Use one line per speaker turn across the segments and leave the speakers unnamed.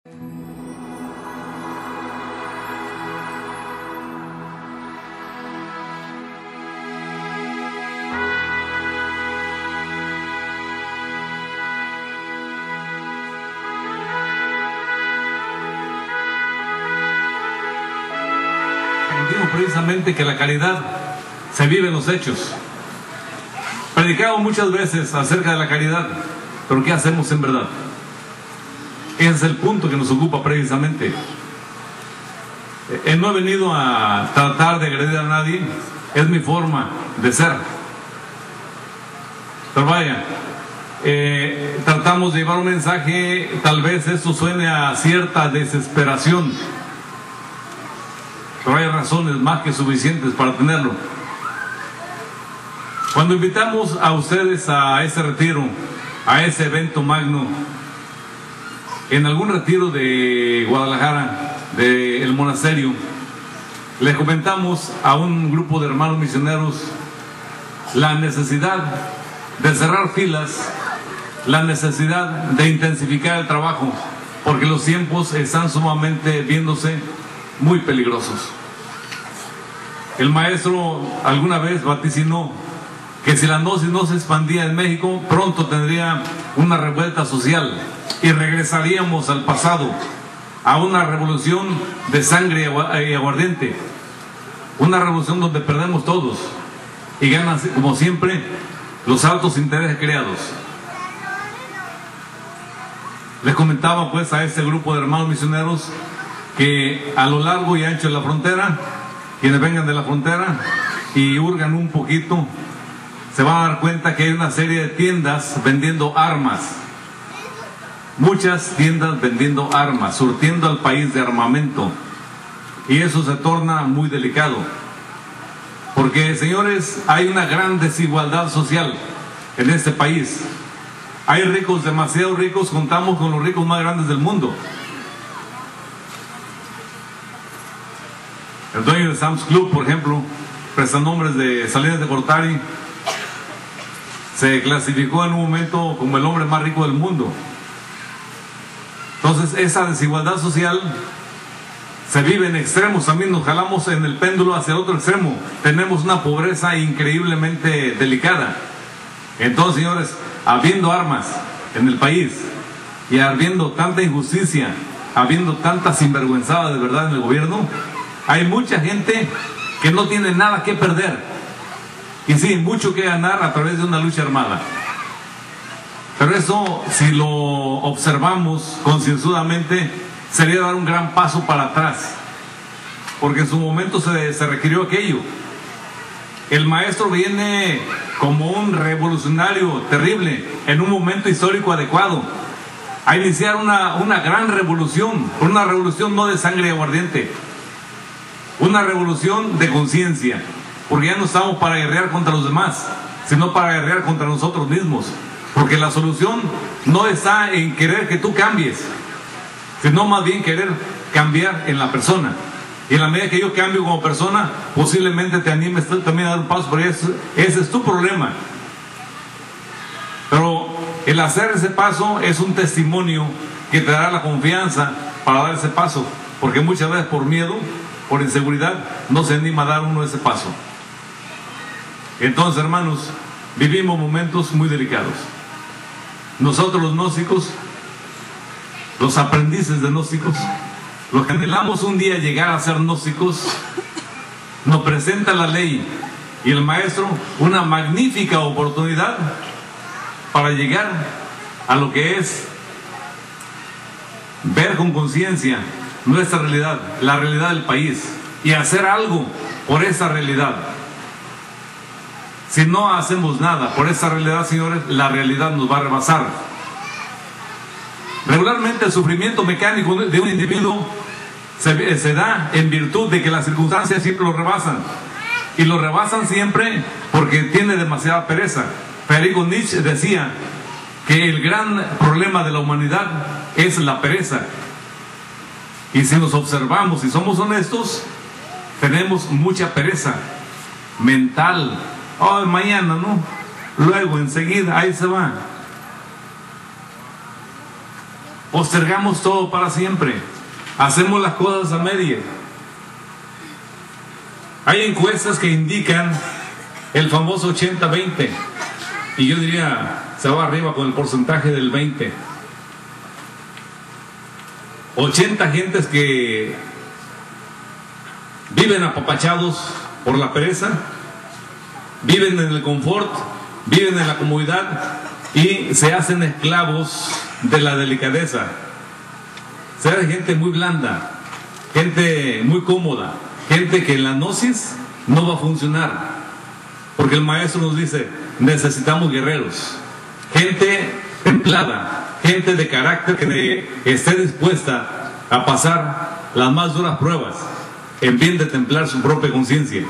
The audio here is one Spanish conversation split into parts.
Digo precisamente que la caridad se vive en los hechos. Predicamos muchas veces acerca de la caridad, pero ¿qué hacemos en verdad? Ese es el punto que nos ocupa precisamente. No he venido a tratar de agredir a nadie, es mi forma de ser. Pero vaya, tratamos de llevar un mensaje, tal vez esto suene a cierta desesperación, pero hay razones más que suficientes para tenerlo. Cuando invitamos a ustedes a ese retiro, a ese evento magno, en algún retiro de Guadalajara, del monasterio, les comentamos a un grupo de hermanos misioneros la necesidad de cerrar filas, la necesidad de intensificar el trabajo, porque los tiempos están sumamente viéndose muy peligrosos. El maestro alguna vez vaticinó que si la gnosis no se expandía en México, pronto tendría una revuelta social y regresaríamos al pasado, a una revolución de sangre y aguardiente, una revolución donde perdemos todos y ganan, como siempre, los altos intereses creados. Les comentaba pues a este grupo de hermanos misioneros que a lo largo y ancho de la frontera, quienes vengan de la frontera y hurgan un poquito, se van a dar cuenta que hay una serie de tiendas vendiendo armas. Muchas tiendas vendiendo armas, surtiendo al país de armamento. Y eso se torna muy delicado. Porque, señores, hay una gran desigualdad social en este país. Hay ricos, demasiado ricos, contamos con los ricos más grandes del mundo. El dueño de Sam's Club, por ejemplo, prestanombres de Salinas de Gortari, se clasificó en un momento como el hombre más rico del mundo. Entonces, esa desigualdad social se vive en extremos. También nos jalamos en el péndulo hacia el otro extremo. Tenemos una pobreza increíblemente delicada. Entonces, señores, habiendo armas en el país y habiendo tanta injusticia, habiendo tanta sinvergüenzada de verdad en el gobierno, hay mucha gente que no tiene nada que perder y sí, mucho que ganar a través de una lucha armada. Pero eso, si lo observamos concienzudamente, sería dar un gran paso para atrás, porque en su momento se requirió aquello. El maestro viene como un revolucionario terrible en un momento histórico adecuado a iniciar una gran revolución, una revolución no de sangre y aguardiente, una revolución de conciencia, porque ya no estamos para guerrear contra los demás, sino para guerrear contra nosotros mismos, porque la solución no está en querer que tú cambies, sino más bien querer cambiar en la persona. Y en la medida que yo cambio como persona, posiblemente te animes también a dar un paso, pero ese es tu problema. Pero el hacer ese paso es un testimonio que te dará la confianza para dar ese paso, porque muchas veces por miedo, por inseguridad, no se anima a dar uno ese paso. Entonces, hermanos, vivimos momentos muy delicados. Nosotros los gnósticos, los aprendices de gnósticos, los que anhelamos un día llegar a ser gnósticos, nos presenta la ley y el maestro una magnífica oportunidad para llegar a lo que es ver con conciencia nuestra realidad, la realidad del país, y hacer algo por esa realidad. Si no hacemos nada por esa realidad, señores, la realidad nos va a rebasar. Regularmente el sufrimiento mecánico de un individuo se da en virtud de que las circunstancias siempre lo rebasan. Y lo rebasan siempre porque tiene demasiada pereza. Federico Nietzsche decía que el gran problema de la humanidad es la pereza. Y si nos observamos y somos honestos, tenemos mucha pereza mental. Oh, mañana, ¿no? Luego, enseguida, ahí se va. postergamos todo para siempre, hacemos las cosas a medias. Hay encuestas que indican el famoso 80-20, y yo diría, se va arriba con el porcentaje del 20. 80 gentes que viven apapachados por la pereza, viven en el confort, viven en la comodidad y se hacen esclavos de la delicadeza. Se hace gente muy blanda, gente muy cómoda, gente que en la gnosis no va a funcionar, porque el maestro nos dice, necesitamos guerreros, gente templada, gente de carácter que esté dispuesta a pasar las más duras pruebas en bien de templar su propia conciencia.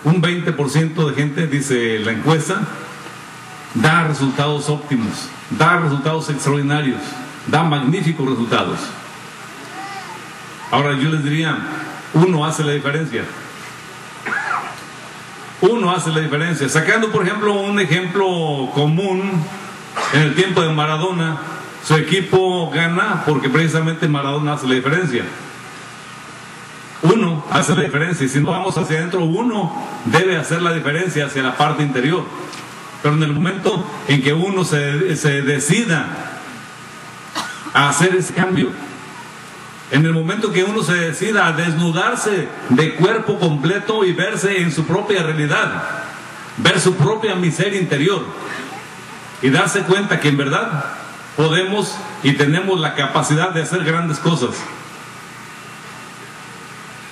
Un 20% de gente, dice la encuesta, da resultados óptimos, da resultados extraordinarios, da magníficos resultados. Ahora yo les diría, uno hace la diferencia. Uno hace la diferencia. Sacando por ejemplo un ejemplo común, en el tiempo de Maradona, su equipo gana porque precisamente Maradona hace la diferencia. Uno hace la diferencia, y si no vamos hacia adentro, uno debe hacer la diferencia hacia la parte interior. Pero en el momento en que uno se decida a hacer ese cambio, en el momento que uno se decida a desnudarse de cuerpo completo y verse en su propia realidad, ver su propia miseria interior y darse cuenta que en verdad podemos y tenemos la capacidad de hacer grandes cosas.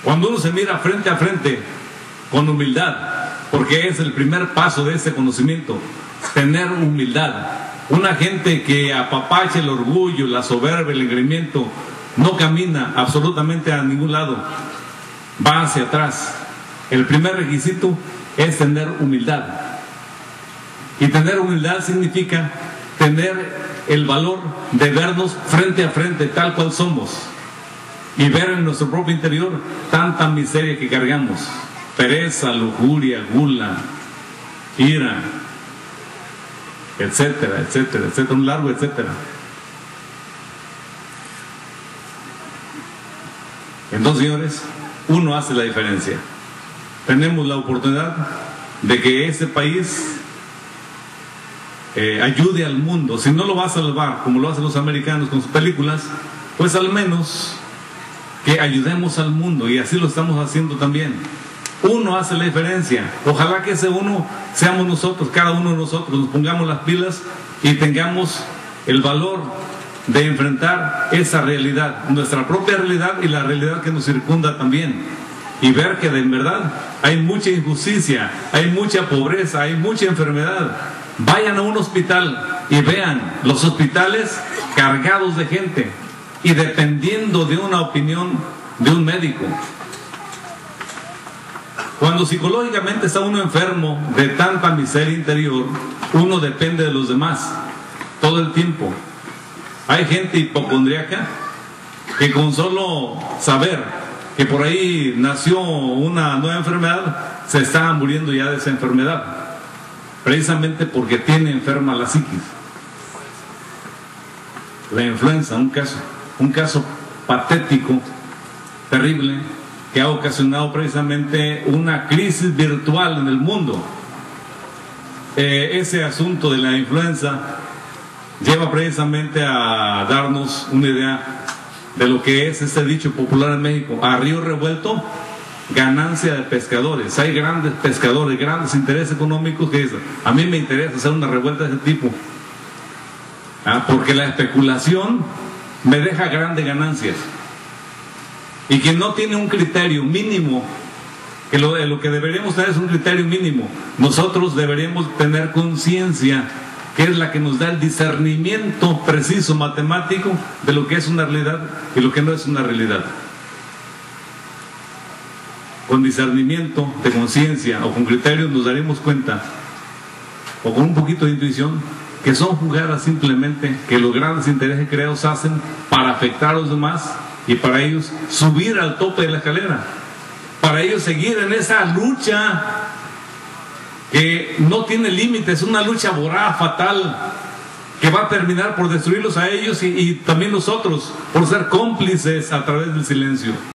Cuando uno se mira frente a frente con humildad, porque es el primer paso de ese conocimiento, tener humildad. Una gente que apapacha el orgullo, la soberbia, el engreimiento, no camina absolutamente a ningún lado, va hacia atrás. El primer requisito es tener humildad, y tener humildad significa tener el valor de vernos frente a frente tal cual somos y ver en nuestro propio interior tanta miseria que cargamos: pereza, lujuria, gula, ira, etcétera, etcétera, etcétera, un largo etcétera. Entonces, señores, uno hace la diferencia. Tenemos la oportunidad de que ese país ayude al mundo. Si no lo va a salvar como lo hacen los americanos con sus películas, pues al menos que ayudemos al mundo, y así lo estamos haciendo también. Uno hace la diferencia. Ojalá que ese uno seamos nosotros, cada uno de nosotros, nos pongamos las pilas y tengamos el valor de enfrentar esa realidad, nuestra propia realidad y la realidad que nos circunda también, y ver que de verdad hay mucha injusticia, hay mucha pobreza, hay mucha enfermedad. Vayan a un hospital y vean los hospitales cargados de gente y dependiendo de una opinión de un médico. Cuando psicológicamente está uno enfermo de tanta miseria interior, uno depende de los demás todo el tiempo. Hay gente hipocondríaca que con solo saber que por ahí nació una nueva enfermedad, se está muriendo ya de esa enfermedad, precisamente porque tiene enferma la psiquis. La influenza, un caso patético, terrible, que ha ocasionado precisamente una crisis virtual en el mundo. Ese asunto de la influenza lleva precisamente a darnos una idea de lo que es este dicho popular en México: a río revuelto, ganancia de pescadores. Hay grandes pescadores, grandes intereses económicos que dicen: a mí me interesa hacer una revuelta de ese tipo, porque la especulación me deja grandes ganancias. Y quien no tiene un criterio mínimo, que lo que deberíamos tener es un criterio mínimo. Nosotros deberíamos tener conciencia, que es la que nos da el discernimiento preciso, matemático, de lo que es una realidad y lo que no es una realidad. Con discernimiento de conciencia o con criterios nos daremos cuenta, o con un poquito de intuición, que son jugadas simplemente que los grandes intereses creados hacen para afectar a los demás y para ellos subir al tope de la escalera, para ellos seguir en esa lucha que no tiene límites, una lucha voraz, fatal, que va a terminar por destruirlos a ellos y también nosotros, por ser cómplices a través del silencio.